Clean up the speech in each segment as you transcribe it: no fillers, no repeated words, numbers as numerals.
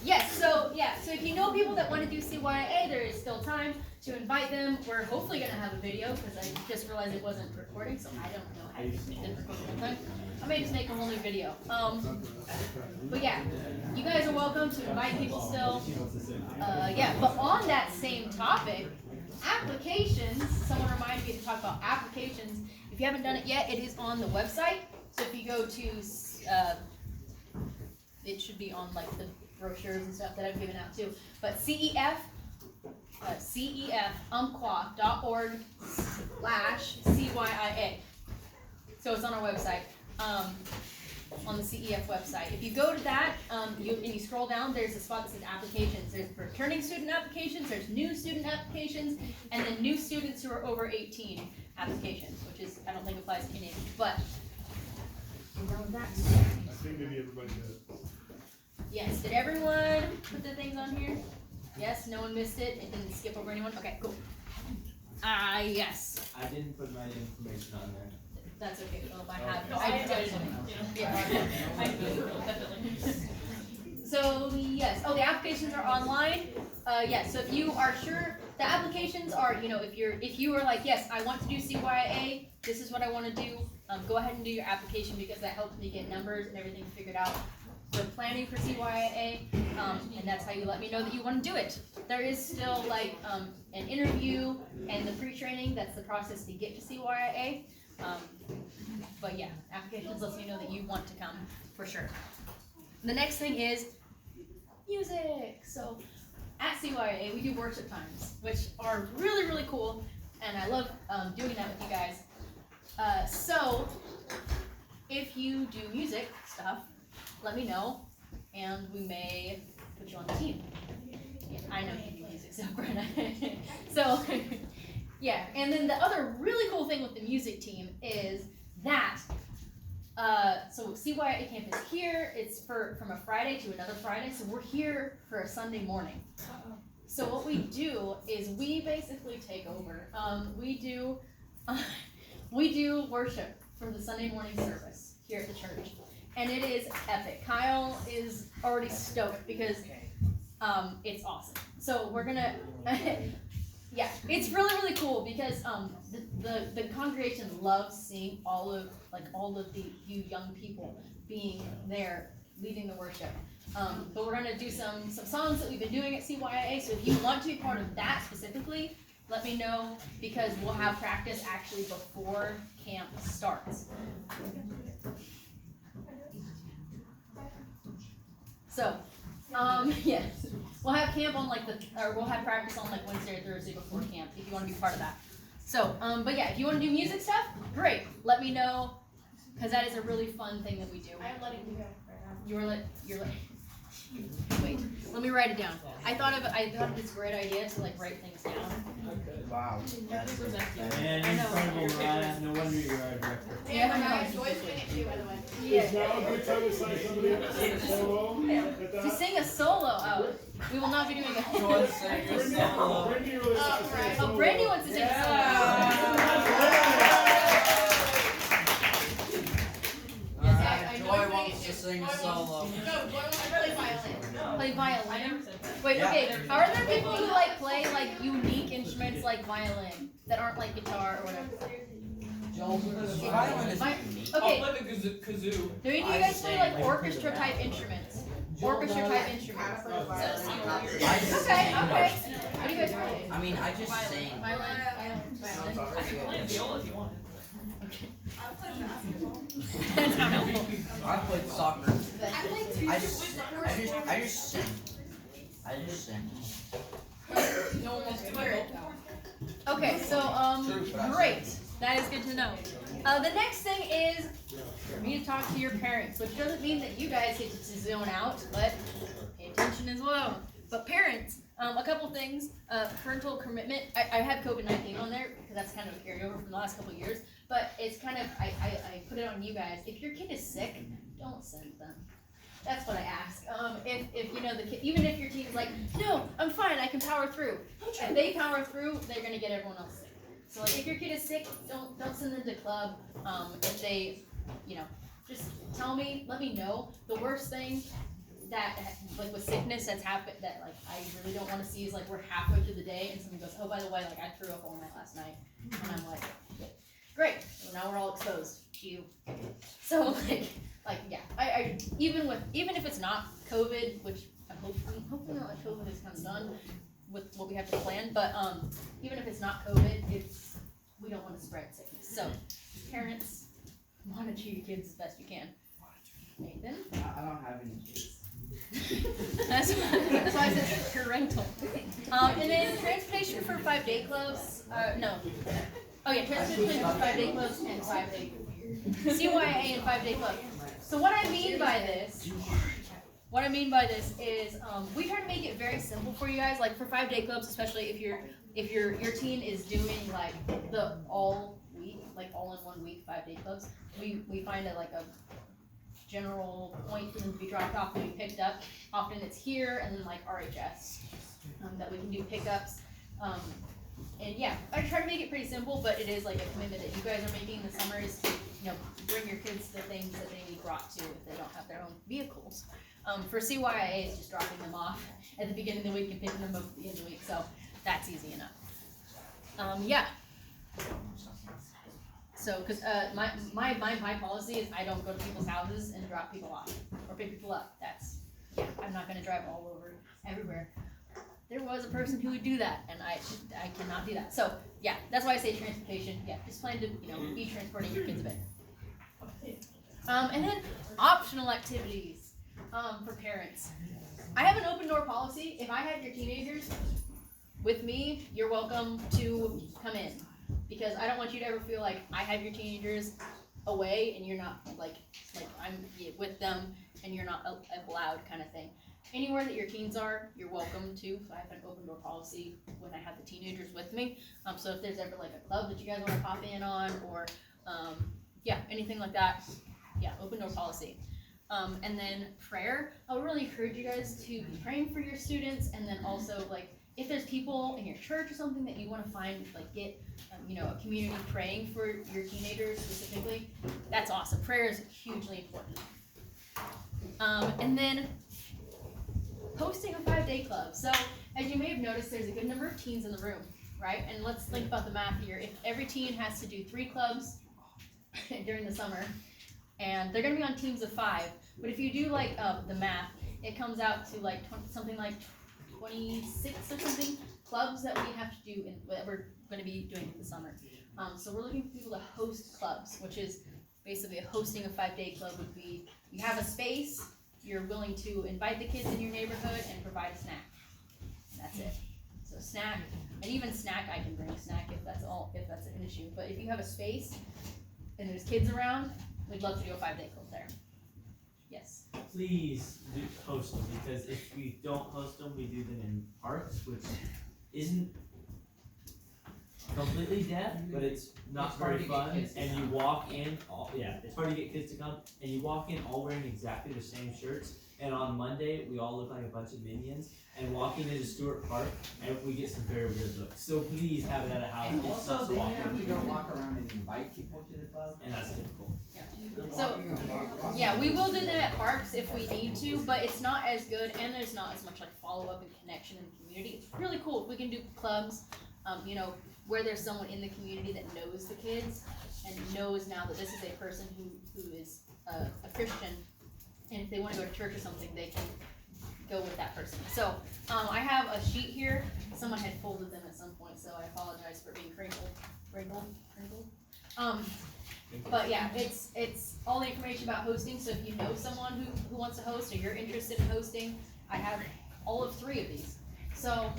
Yes, so if you know people that want to do CYA, there is still time to invite them. We're hopefully going to have a video because I just realized it wasn't recording, so I don't know how to make it record the whole time. I may just make a whole new video. But yeah, you guys are welcome to invite people still. But on that same topic, applications, someone reminded me to talk about applications. If you haven't done it yet, it is on the website. So if you go to, it should be on like the brochures and stuff that I've given out too. But CEFumpqua.org/CYIA. So it's on our website, on the CEF website. If you go to that, and you scroll down, there's a spot that says applications. There's returning student applications, there's new student applications, and then new students who are over 18 applications, which is, I don't think applies to any, but you know that. I think maybe everybody did. Yes, did everyone put the things on here? Yes, no one missed it, it didn't skip over anyone? Okay, cool. Yes. I didn't put my information on there. That's okay, well, I have. No, I did. So, yes, the applications are online. Yes, so if you are sure, the applications are, if you are like, yes, I want to do CYA, this is what I want to do, go ahead and do your application because that helps me get numbers and everything figured out. We're planning for CYA, and that's how you let me know that you want to do it. There is still like an interview and the pre-training. That's the process to get to CYA. But yeah, applications lets me know that you want to come for sure. The next thing is music. So at CYA, we do worship times, which are really, really cool, and I love doing that with you guys. So if you do music stuff, let me know, and we may put you on the team. Yeah, I know you do music stuff, Brenna. So, yeah, and then the other really cool thing with the music team is that, so CYA camp is here, it's from a Friday to another Friday, so we're here for a Sunday morning. So what we do is we basically take over. We do worship for the Sunday morning service here at the church. And it is epic. Kyle is already stoked because it's awesome. So we're gonna, yeah, it's really, really cool because the congregation loves seeing all of you young people being there leading the worship. But we're gonna do some songs that we've been doing at CYIA. So if you want to be part of that specifically, let me know because we'll have practice actually before camp starts. So, yes, we'll have camp on we'll have practice on Wednesday or Thursday before camp if you want to be part of that. So, but yeah, if you want to do music stuff, great. Let me know, because that is a really fun thing that we do. I am letting you go right now. Wait, let me write it down. I thought of this great idea to write things down. Wow. Man, incredible, Mariah. No wonder you're our director. Yeah, Mariah, Joy's doing it too, by the way. Is now a good time to sign somebody up to sing a solo? To sing a solo, we will not be doing a Joy, sing your solo. Brandy really wants to sing a solo. Brandy wants to sing a solo. Joy wants to sing a solo. No, Joy wants to play violin. Play violin? Wait, okay, are there people who play unique instruments like violin that aren't like guitar or whatever? Violin is unique. Okay, I'll play the kazoo. do any of you guys play orchestra type instruments? Orchestra type instruments. Okay. What do you guys play? I mean, I just sing. Violin? I can play a viola if you want. That's not helpful. I played soccer. I played two. I just sing. I just sing. No one wants to hear it. Okay, so great. That is good to know. The next thing is for me to talk to your parents, which doesn't mean that you guys get to zone out, but pay attention as well. But parents, a couple things. Parental commitment. I have COVID-19 on there because that's kind of a carryover from the last couple of years. But it's kind of I put it on you guys. If your kid is sick, don't send them. That's what I ask. If the kid, even if your team is like, no, I'm fine, I can power through. If they power through, they're gonna get everyone else sick. So if your kid is sick, don't send them to club. If they, just tell me, let me know. The worst thing that, like with sickness that's happened, that like I really don't wanna see is like we're halfway through the day and someone goes, oh, by the way, like I threw up all night last night. And I'm like, great, well now we're all exposed to you. So like yeah, I even if it's not COVID, which I'm hopefully not like COVID is kind of done with what we have to plan, but even if it's not COVID, we don't want to spread sickness. So parents, monitor your kids as best you can. Nathan? I don't have any kids. That's why I said parental. And then transportation for 5-day clubs. No. Oh yeah, transportation for 5-day clubs and 5-day CYIA and 5-day club. So what I mean by this is we try to make it very simple for you guys. Like for 5-day clubs, especially if your teen is doing like the all week, like all in 1 week 5-day clubs, we find it like a general point for them to be dropped off and be picked up. Often it's here and then like RHS that we can do pickups. And yeah, I try to make it pretty simple, but it is like a commitment that you guys are making in the summer is to, bring your kids the things that they need brought to if they don't have their own vehicles. For CYIA, it's just dropping them off at the beginning of the week and picking them up at the end of the week, so that's easy enough. Yeah. So, because my policy is I don't go to people's houses and drop people off or pick people up. I'm not gonna drive all over everywhere. There was a person who would do that, and I cannot do that. So, yeah, that's why I say transportation. Yeah, just plan to be transporting your kids a bit. And then optional activities for parents. I have an open door policy. If I have your teenagers with me, you're welcome to come in. Because I don't want you to ever feel like I have your teenagers away and you're not like I'm with them and you're not allowed kind of thing. Anywhere that your teens are, you're welcome to. So I have an open door policy when I have the teenagers with me. So if there's ever like a club that you guys want to pop in on or anything like that, open door policy. And then prayer. I would really encourage you guys to be praying for your students, and then also like if there's people in your church or something that you want to find, like get a community praying for your teenagers specifically, that's awesome. Prayer is hugely important. And then hosting a 5-day club. So as you may have noticed, there's a good number of teens in the room, right? And let's think about the math here. If every teen has to do 3 clubs during the summer, and they're going to be on teams of 5, but if you do like the math, it comes out to like something like 26 or something clubs that we have to do that we're going to be doing in the summer. So we're looking for people to host clubs, which is basically hosting a 5-day club would be you have a space, you're willing to invite the kids in your neighborhood and provide a snack. That's it. So snack, and even snack I can bring a snack if that's an issue. But if you have a space and there's kids around, we'd love to do a 5-day club there. Yes. Please do host them, because if we don't host them, we do them in parks, which isn't completely dead, but it's not very fun. And you walk in, it's hard to get kids to come, and you walk in all wearing exactly the same shirts. And on Monday, we all look like a bunch of minions. And walking into Stewart Park, and we get some very weird looks. So please have it at a house. And It's also, not they walking. have to go walk around and invite people to the club. And that's difficult. So, we will do that at parks if we need to, but it's not as good, and there's not as much like follow-up and connection in the community. It's really cool if we can do clubs, where there's someone in the community that knows the kids and knows now that this is a person who is a Christian, and if they want to go to church or something, they can go with that person. So, I have a sheet here. Someone had folded them at some point, so I apologize for being crinkled. But yeah, it's all the information about hosting. So if you know someone who wants to host or you're interested in hosting, I have all of 3 of these. So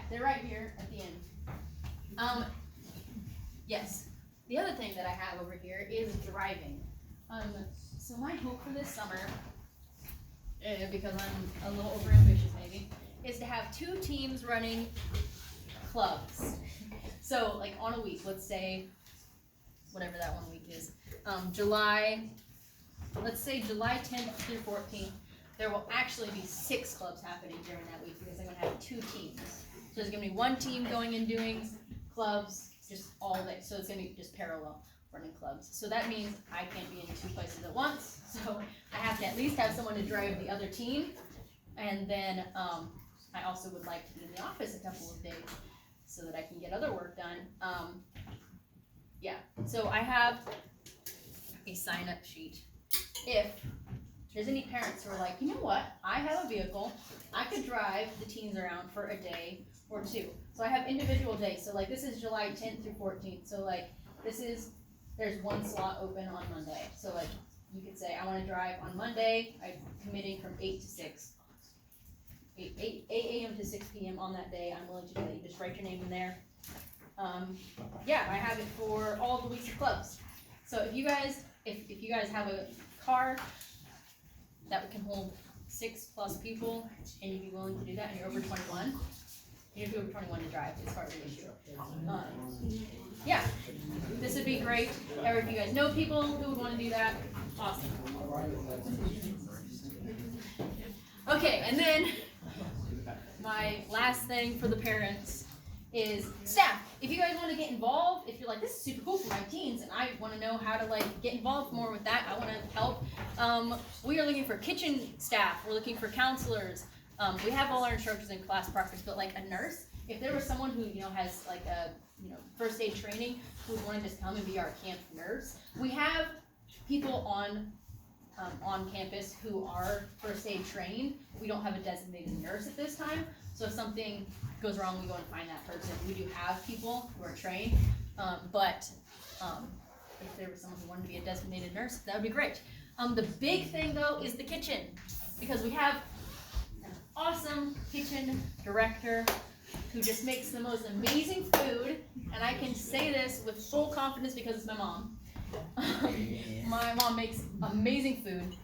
they're right here at the end. Yes. The other thing that I have over here is driving. So my hope for this summer, because I'm a little overambitious maybe, is to have 2 teams running clubs. So like on a week, let's say whatever that 1 week is, let's say July 10th through 14th, there will actually be 6 clubs happening during that week because I'm going to have 2 teams. So there's going to be 1 team going and doing clubs just all day, so it's going to be just parallel. running clubs. So that means I can't be in 2 places at once. So I have to at least have someone to drive the other team. And then I also would like to be in the office a couple of days so that I can get other work done. Yeah, so I have a sign-up sheet. If there's any parents who are like, you know what, I have a vehicle, I could drive the teens around for a day or 2. So I have individual days. So like this is July 10th through 14th. So like there's 1 slot open on Monday. So like you could say I want to drive on Monday. I'm committing from 8 to 6. 8 a.m. to 6 p.m. on that day. I'm willing to do that. You just write your name in there. Yeah, I have it for all the weeks of clubs. So if you guys have a car that can hold 6+ people and you'd be willing to do that and you're over 21, you have to be over 21 to drive as far as the issue. Yeah, this would be great. Or if you guys know people who would want to do that, awesome. Okay, and then my last thing for the parents is staff. If you guys want to get involved, if you're like, this is super cool for my teens and I want to know how to like get involved more with that, I want to help. We are looking for kitchen staff. We're looking for counselors. We have all our instructors and class proctors, but like a nurse, if there was someone who, has like a, first aid training who would want to just come and be our camp nurse. We have people on campus who are first aid trained. We don't have a designated nurse at this time. So if something goes wrong, we go and find that person. We do have people who are trained, but if there was someone who wanted to be a designated nurse, that would be great. The big thing though is the kitchen, because we have an awesome kitchen director who just makes the most amazing food, and I can say this with full confidence because it's my mom. My mom makes amazing food,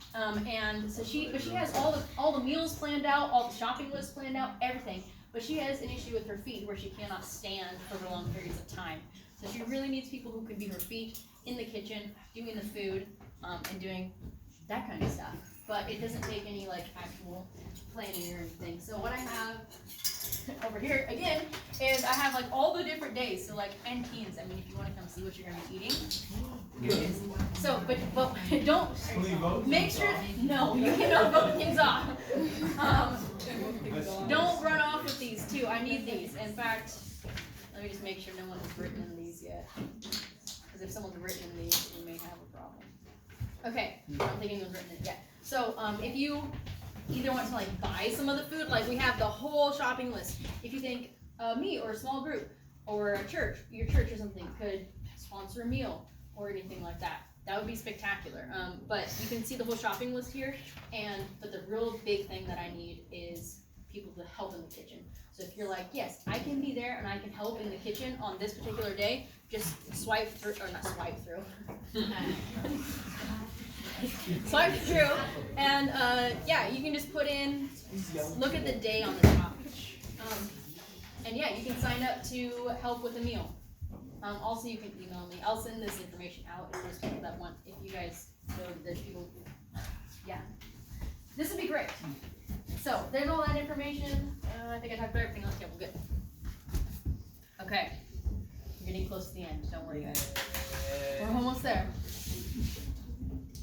and so she has all the meals planned out, all the shopping lists planned out, everything. But she has an issue with her feet where she cannot stand for long periods of time. So she really needs people who can be her feet in the kitchen, doing the food, and doing that kind of stuff. But it doesn't take any like actual planning or anything. So what I have over here again is I have like all the different days. So like and teens. I mean, if you want to come see what you're gonna be eating, here it is. So, but don't make sure. No, you cannot vote things off. Don't run off with these too. I need these. In fact, let me just make sure no one has written in these yet. Because if someone's written in these, we may have a problem. Okay, I don't think anyone's written it yet. So if you either want to like buy some of the food, like we have the whole shopping list. If you think me or a small group or a church, your church or something could sponsor a meal or anything like that, that would be spectacular. But you can see the whole shopping list here. But the real big thing that I need is people to help in the kitchen. So if you're like, yes, I can be there and I can help in the kitchen on this particular day, just swipe through, or not swipe through. Swipe through, and yeah, you can just put in, look at the day on the top. And yeah, you can sign up to help with a meal. Also, you can email me. I'll send this information out if there's people that want, if you guys know that there's people, yeah. This would be great. So, there's all that information. I think I talked about everything else. Yeah, we're good. Okay. We're getting close to the end. Don't worry, guys. We're almost there.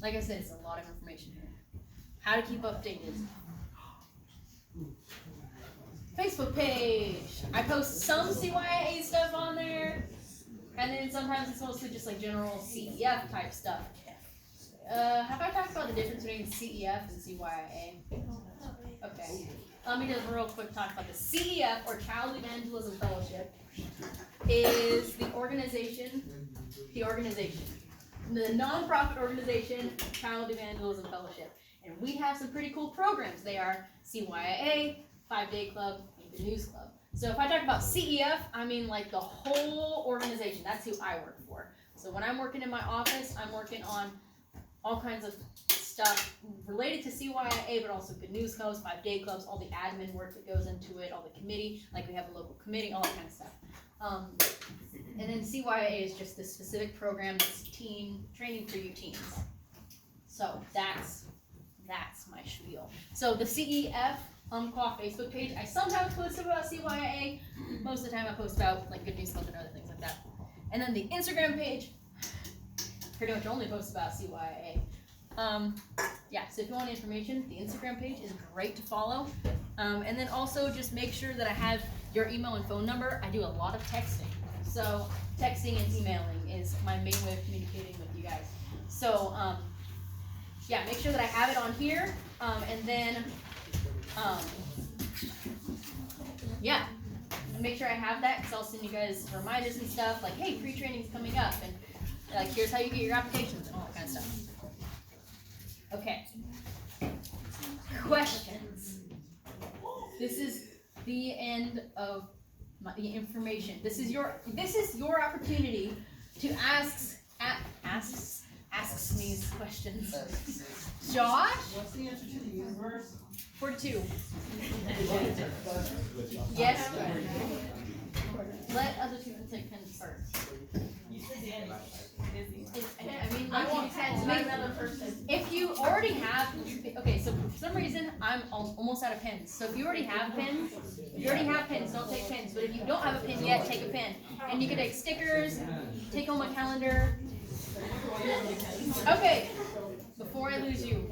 Like I said, it's a lot of information here. How to keep updated. Facebook page. I post some CYIA stuff on there. And then sometimes it's mostly just like general CEF type stuff. Have I talked about the difference between CEF and CYIA? Okay. Let me just real quick talk about the CEF, or Child Evangelism Fellowship, is the organization, the nonprofit organization, Child Evangelism Fellowship. And we have some pretty cool programs. They are CYIA, 5-Day Club, and the News Club. So if I talk about CEF, I mean like the whole organization. That's who I work for. So when I'm working in my office, I'm working on all kinds of stuff related to CYIA, but also Good News Clubs, 5-Day Clubs, all the admin work that goes into it, all the committee, like we have a local committee, all that kind of stuff. And then CYIA is just the specific program that's teen training for you teens. So that's my spiel. So the CEF Umpqua Facebook page, I sometimes post about CYIA. Most of the time I post about like Good News Club and other things like that. And then the Instagram page, pretty much only post about CYIA. Yeah, so if you want information, the Instagram page is great to follow. And then also just make sure that I have your email and phone number. I do a lot of texting. So texting and emailing is my main way of communicating with you guys. So yeah, make sure that I have it on here. And then yeah, make sure I have that because I'll send you guys reminders and stuff like, hey, pre-training's coming up, and like here's how you get your applications and all that kind of stuff. Okay. Questions. This is the end of the information. This is your opportunity to ask me questions. Josh? What's the answer to the universe? 42. Yes. Let other people take pens first. I mean, I like, want pens, not another person. if you already have, okay, so for some reason, I'm almost out of pens. So if you already have pens, don't take pens. But if you don't have a pen yet, take a pen. And you can take stickers, take home a calendar. Okay, before I lose you,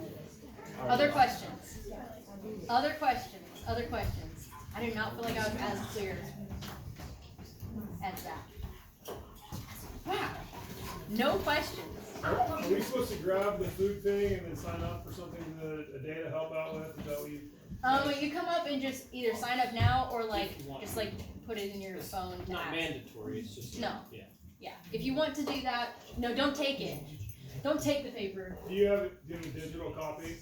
other questions. Other questions. I do not feel like I was as clear as that. Wow, no questions. Are we supposed to grab the food thing and then sign up for something a day to help out with? Is that what you? You come up and just either sign up now or just put it in your phone. It's not mandatory, it's just. No. Yeah. Yeah, if you want to do that, no, don't take it. Don't take the paper. Do you have a digital copy?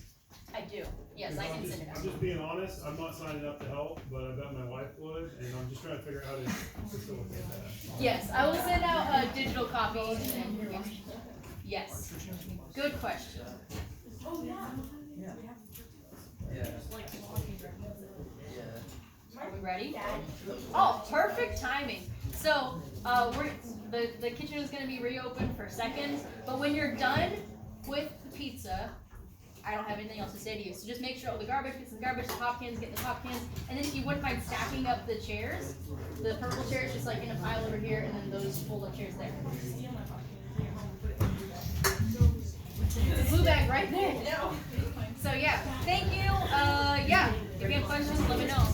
I do. Yes, I can send it I'm out. just being honest, I'm not signing up to help, but I bet my wife would, and I'm just trying to figure out how to facilitate that. Yes, I will send out a digital copy. And then, yes. Good question. Are we ready? Oh, perfect timing. So, the kitchen is going to be reopened for seconds, but when you're done with the pizza, I don't have anything else to say to you. So just make sure all the garbage, get some garbage, the top cans, get the top cans, and then if you wouldn't mind stacking up the chairs, the purple chairs just like in a pile over here, and then those fold-up chairs there. The blue bag right there. So yeah, thank you. Yeah, if you have questions, let me know.